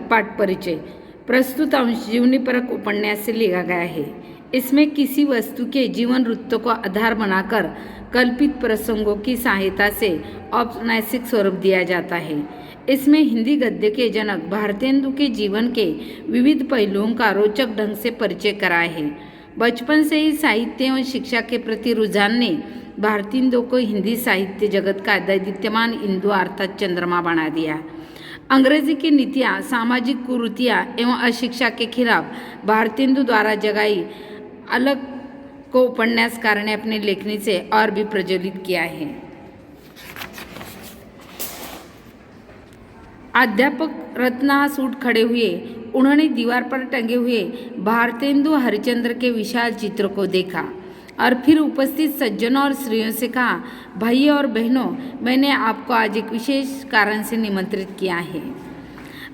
पाठ परिचय। प्रस्तुत अंश जीवनीपरक उपन्यास से लिया गया है। इसमें किसी वस्तु के जीवन वृत्त को आधार बनाकर कल्पित प्रसंगों की सहायता से औपन्यासिक स्वरूप दिया जाता है। इसमें हिंदी गद्य के जनक भारतेंदु के जीवन के विविध पहलुओं का रोचक ढंग से परिचय कराया है। बचपन से ही साहित्य एवं शिक्षा के प्रति रुझान ने भारतेंदु को हिंदी साहित्य जगत का दैदीप्यमान इंदु अर्थात चंद्रमा बना दिया। अंग्रेजी की नीतियाँ, सामाजिक कुरीतियाँ एवं अशिक्षा के खिलाफ भारतेंदु द्वारा जगाई अलग को उपन्यासकार ने अपनी लेखनी से और भी प्रज्वलित किया है। अध्यापक रत्नास उठ खड़े हुए। उन्होंने दीवार पर टंगे हुए भारतेंदु हरिश्चंद्र के विशाल चित्र को देखा और फिर उपस्थित सज्जनों और स्त्रियों से कहा, भाइयों और बहनों, मैंने आपको आज एक विशेष कारण से निमंत्रित किया है।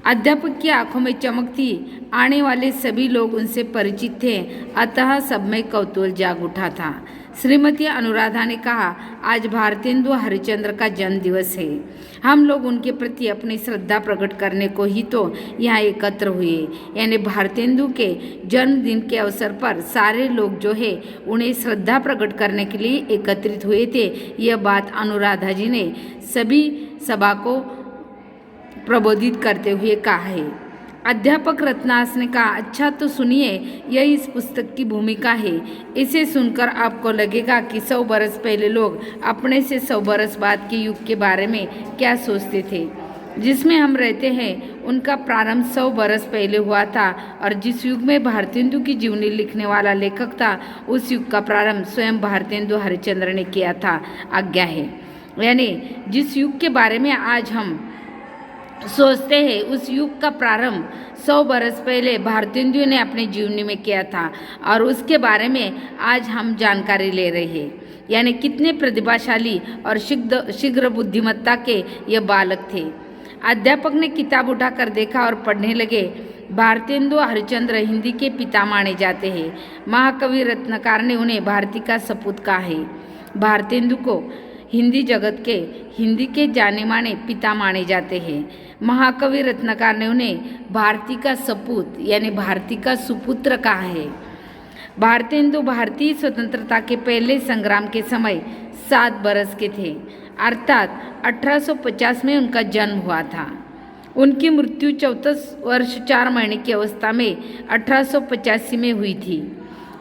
अध्यापक की आंखों में चमक थी। आने वाले सभी लोग उनसे परिचित थे, अतः सब में कौतूहल जाग उठा था। श्रीमती अनुराधा ने कहा, आज भारतेंदु हरिश्चंद्र का जन्म दिवस है। हम लोग उनके प्रति अपनी श्रद्धा प्रकट करने को ही तो यहाँ एकत्र हुए। यानी भारतेंदु के जन्मदिन के अवसर पर सारे लोग जो है उन्हें श्रद्धा प्रकट करने के लिए एकत्रित हुए थे। यह बात अनुराधा जी ने सभी सभा को प्रबोधित करते हुए कहा है। अध्यापक रत्नास ने कहा, अच्छा तो सुनिए, यह इस पुस्तक की भूमिका है। इसे सुनकर आपको लगेगा कि 100 बरस पहले लोग अपने से 100 बरस बाद के युग के बारे में क्या सोचते थे। जिसमें हम रहते हैं उनका प्रारंभ 100 बरस पहले हुआ था और जिस युग में भारतेंदु की जीवनी लिखने वाला लेखक था उस युग का प्रारंभ स्वयं भारतेंदु हरिश्चंद्र ने किया था। आज्ञा है, यानी जिस युग के बारे में आज हम सोचते हैं उस युग का प्रारंभ 100 बरस पहले भारतेंदु ने अपने जीवनी में किया था और उसके बारे में आज हम जानकारी ले रहे हैं। यानी कितने प्रतिभाशाली और शीघ्र बुद्धिमत्ता के ये बालक थे। अध्यापक ने किताब उठाकर देखा और पढ़ने लगे। भारतेंदु हरिश्चंद्र हिंदी के पिता माने जाते हैं। महाकवि रत्नाकर ने उन्हें भारती का सपूत कहा है। भारतेंदु को हिंदी जगत के हिंदी के जाने माने पिता माने जाते हैं। महाकवि रत्नाकर ने उन्हें भारती का सपूत यानी भारती का सुपुत्र कहा है। भारतेंदु भारतीय स्वतंत्रता के पहले संग्राम के समय 7 बरस के थे, अर्थात 1850 में उनका जन्म हुआ था। उनकी मृत्यु 34 वर्ष 4 महीने की अवस्था में 1885 में हुई थी।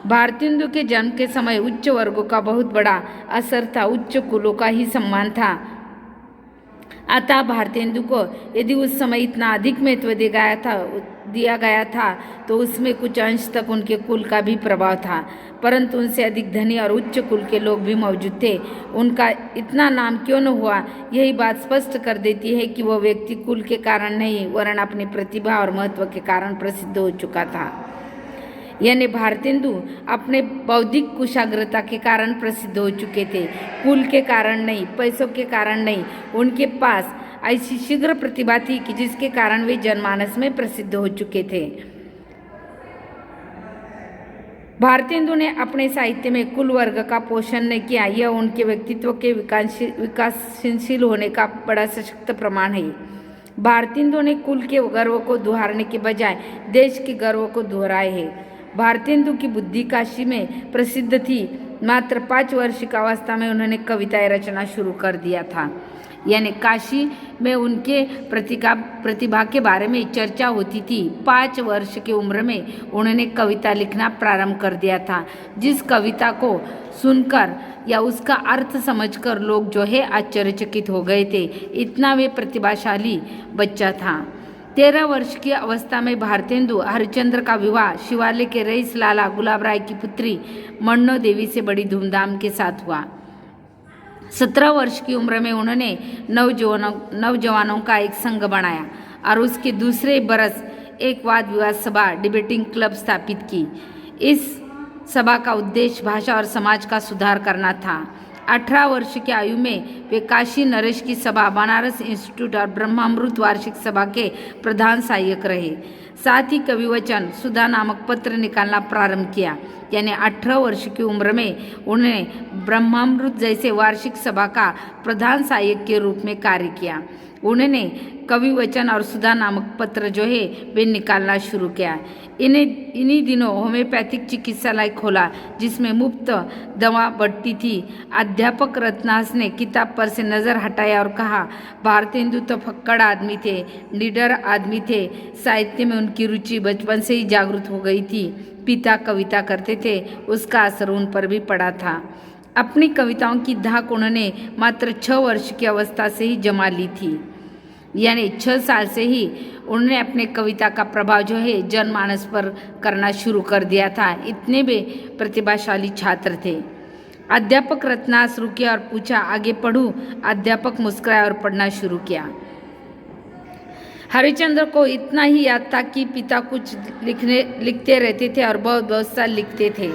भारतेंदु के जन्म के समय उच्च वर्गों का बहुत बड़ा असर था, उच्च कुलों का ही सम्मान था। अतः भारतेंदु को यदि उस समय इतना अधिक महत्व दिया गया था तो उसमें कुछ अंश तक उनके कुल का भी प्रभाव था, परंतु उनसे अधिक धनी और उच्च कुल के लोग भी मौजूद थे। उनका इतना नाम क्यों न हुआ, यही बात स्पष्ट कर देती है कि वह व्यक्ति कुल के कारण नहीं वरन अपनी प्रतिभा और महत्व के कारण प्रसिद्ध हो चुका था। यानी भारतेंदु अपने बौद्धिक कुशाग्रता के कारण प्रसिद्ध हो चुके थे, कुल के कारण नहीं, पैसों के कारण नहीं। उनके पास ऐसी शीघ्र प्रतिभा थी कि जिसके कारण वे जनमानस में प्रसिद्ध हो चुके थे। भारतेंदु ने अपने साहित्य में कुल वर्ग का पोषण नहीं किया, यह उनके व्यक्तित्व के विकासशील होने का बड़ा सशक्त प्रमाण है। भारतेंदु ने कुल के गर्व को दोहराने के बजाय देश के गर्व को दोहराए है। भारतेंदु की बुद्धि काशी में प्रसिद्ध थी। मात्र 5 वर्ष की अवस्था में उन्होंने कविताएं रचना शुरू कर दिया था। यानी काशी में उनके प्रतिभा के बारे में चर्चा होती थी। 5 वर्ष की उम्र में उन्होंने कविता लिखना प्रारंभ कर दिया था। जिस कविता को सुनकर या उसका अर्थ समझकर लोग जो है आश्चर्यचकित हो गए थे, इतना वे प्रतिभाशाली बच्चा था। 13 वर्ष की अवस्था में भारतेंदु हरिश्चंद्र का विवाह शिवालय के रईस लाला गुलाब राय की पुत्री मन्नो देवी से बड़ी धूमधाम के साथ हुआ। 17 वर्ष की उम्र में उन्होंने नौजवानों का एक संघ बनाया और उसके दूसरे बरस एक वाद विवाद सभा डिबेटिंग क्लब स्थापित की। इस सभा का उद्देश्य भाषा और समाज का सुधार करना था। 18 वर्ष की आयु में वे काशी नरेश की सभा, बनारस इंस्टीट्यूट और ब्रह्मामृत वार्षिक सभा के प्रधान सहायक रहे। साथ ही कवि वचन सुधा नामक पत्र निकालना प्रारंभ किया। यानी 18 वर्ष की उम्र में उन्होंने ब्रह्मामृत जैसे वार्षिक सभा का प्रधान सहायक के रूप में कार्य किया। उन्होंने कवि वचन और सुधा नामक पत्र जो है वे निकालना शुरू किया। इन्हीं दिनों होम्योपैथिक चिकित्सालय खोला जिसमें मुफ्त दवा बढ़ती थी। अध्यापक रत्नास ने किताब पर से नज़र हटाया और कहा, भारतेंदु तो फक्कड़ आदमी थे, निडर आदमी थे। साहित्य में उनकी रुचि बचपन से ही जागृत हो गई थी। पिता कविता करते थे, उसका असर उन पर भी पड़ा था। अपनी कविताओं की धाक उन्होंने मात्र 6 वर्ष की अवस्था से ही जमा ली थी। यानी 6 साल से ही उन्होंने अपने कविता का प्रभाव जो है जनमानस पर करना शुरू कर दिया था। इतने वे प्रतिभाशाली छात्र थे। अध्यापक रत्नास रुके और पूछा, आगे पढ़ूं? अध्यापक मुस्कुराया और पढ़ना शुरू किया। हरिश्चंद्र को इतना ही याद था कि पिता कुछ लिखते रहते थे और बहुत बहुत साल लिखते थे।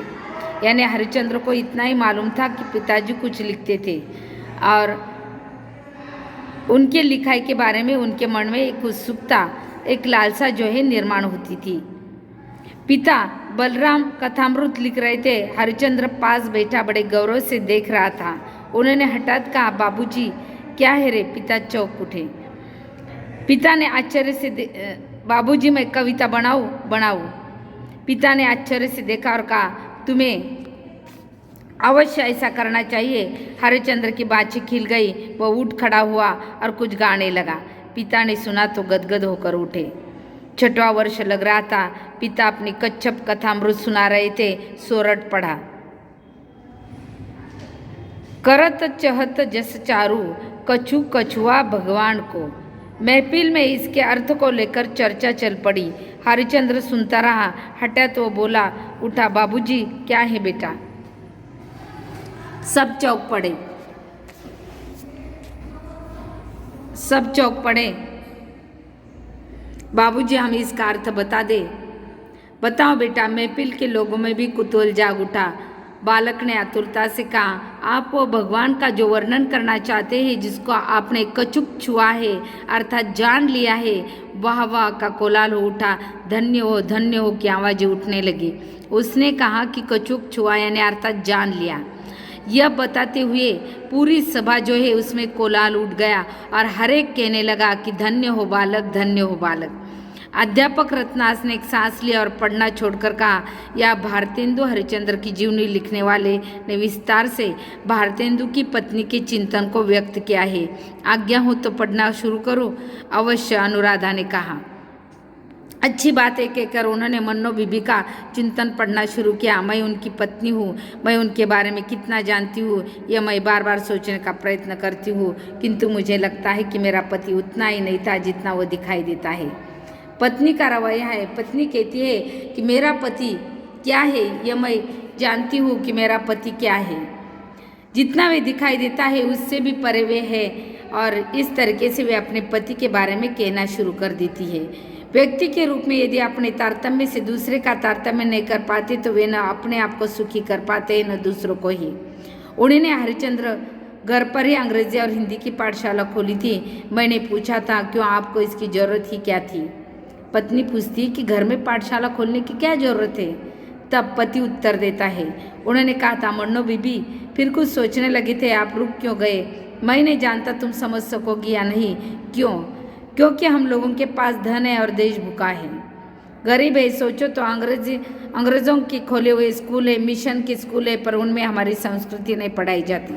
यानी हरिश्चंद्र को इतना ही मालूम था कि पिताजी कुछ लिखते थे और उनके लिखाई के बारे में उनके मन में एक उत्सुकता, एक लालसा जो है निर्माण होती थी। पिता बलराम कथामृत लिख रहे थे। हरिश्चंद्र पास बैठा बड़े गौरव से देख रहा था। उन्होंने हठात कहा, बाबूजी क्या है रे? पिता चौंक उठे। पिता ने आश्चर्य से बाबूजी मैं कविता बनाऊं? पिता ने आश्चर्य से देखा और कहा, तुम्हें अवश्य ऐसा करना चाहिए। हरिश्चंद्र की बातचीत खिल गई। वह उठ खड़ा हुआ और कुछ गाने लगा। पिता ने सुना तो गदगद होकर उठे। 6वां वर्ष लग रहा था। पिता अपनी कच्छप कथामृत सुना रहे थे। सोरठ पढ़ा, करत चहत जस चारू, कछु कछुआ भगवान को। महफिल में इसके अर्थ को लेकर चर्चा चल पड़ी। हरिश्चंद्र सुनता रहा। हठात वो बोला उठा, बाबूजी क्या है बेटा? सब चौंक पड़े। बाबूजी हम इसका अर्थ बता दे। बताओ बेटा। महफिल के लोगों में भी कुतूहल जाग उठा। बालक ने आतुरता से कहा, आप वो भगवान का जो वर्णन करना चाहते हैं, जिसको आपने कचुक छुआ है अर्थात जान लिया है। वाह वाह का कोलाहल हो उठा। धन्य हो की आवाज़ें उठने लगी। उसने कहा कि कचुक छुआ यानी अर्थात जान लिया। यह बताते हुए पूरी सभा जो है उसमें कोलाहल उठ गया और हर एक कहने लगा कि धन्य हो बालक, धन्य हो बालक। अध्यापक रत्नास ने एक सांस लिया और पढ़ना छोड़कर कहा, यह भारतेंदु हरिश्चंद्र की जीवनी लिखने वाले ने विस्तार से भारतेंदु की पत्नी के चिंतन को व्यक्त किया है। आज्ञा हो तो पढ़ना शुरू करो। अवश्य, अनुराधा ने कहा। अच्छी बात है कहकर उन्होंने मन्नो बीबी का चिंतन पढ़ना शुरू किया। मैं उनकी पत्नी हूँ, मैं उनके बारे में कितना जानती हूँ यह मैं बार बार सोचने का प्रयत्न करती हूँ, किंतु मुझे लगता है कि मेरा पति उतना ही नहीं था जितना वो दिखाई देता है। पत्नी का रवैया है। पत्नी कहती है कि मेरा पति क्या है, यह मैं जानती हूँ कि मेरा पति क्या है। जितना वे दिखाई देता है उससे भी परे वे है। और इस तरीके से वे अपने पति के बारे में कहना शुरू कर देती है। व्यक्ति के रूप में यदि अपने तारतम्य से दूसरे का तारतम्य नहीं कर पाते तो वे न अपने आप को सुखी कर पाते न दूसरों को ही। उन्होंने हरिश्चंद्र घर पर ही अंग्रेजी और हिंदी की पाठशाला खोली थी। मैंने पूछा था क्यों आपको इसकी ज़रूरत ही क्या थी। पत्नी पूछती कि घर में पाठशाला खोलने की क्या ज़रूरत है। तब पति उत्तर देता है, उन्होंने कहा था मन्नो बीबी। फिर कुछ सोचने लगे थे, आप रुक क्यों गए? मैं नहीं जानता तुम समझ सकोगी या नहीं। क्यों? क्योंकि हम लोगों के पास धन है और देश भूखा है, गरीब है। सोचो तो अंग्रेज़ों के खोले हुए स्कूल है, मिशन के स्कूल है, पर उनमें हमारी संस्कृति नहीं पढ़ाई जाती।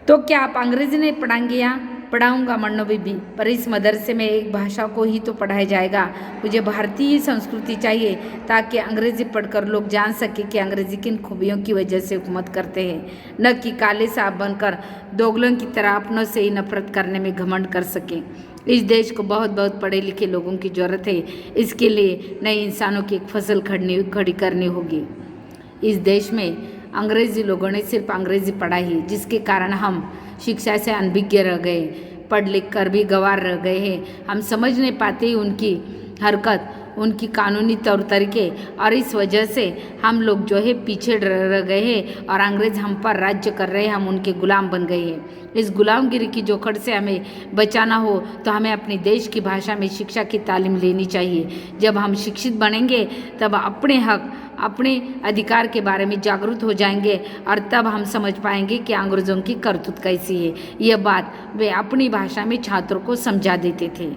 तो क्या आप अंग्रेजी नहीं पढ़ाएंगे? यहाँ पढ़ाऊंगा मन्नो बीबी, पर इस मदरसे में एक भाषा को ही तो पढ़ाया जाएगा। मुझे भारतीय संस्कृति चाहिए ताकि अंग्रेजी पढ़कर लोग जान सके कि अंग्रेजी किन खूबियों की वजह से हुकूमत करते हैं, न कि काले साहब बनकर दोगलों की तरह अपनों से ही नफरत करने में घमंड कर सके। इस देश को बहुत बहुत पढ़े लिखे लोगों की ज़रूरत है। इसके लिए नए इंसानों की एक फसल खड़ी करनी होगी। इस देश में अंग्रेज़ी लोगों ने सिर्फ अंग्रेज़ी पढ़ाई, जिसके कारण हम शिक्षा से अनभिज्ञ रह गए, पढ़ लिख कर भी गंवार रह गए हैं। हम समझ नहीं पाते उनकी हरकत उनकी कानूनी तौर तरीके, और इस वजह से हम लोग जो है पीछे रह गए हैं और अंग्रेज हम पर राज्य कर रहे हैं, हम उनके गुलाम बन गए हैं। इस गुलामगिरी की जोखड़ से हमें बचाना हो तो हमें अपने देश की भाषा में शिक्षा की तालीम लेनी चाहिए। जब हम शिक्षित बनेंगे तब अपने हक, अपने अधिकार के बारे में जागरूक हो जाएंगे और तब हम समझ पाएंगे कि अंग्रेज़ों की करतूत कैसी है। यह बात वे अपनी भाषा में छात्रों को समझा देते थे।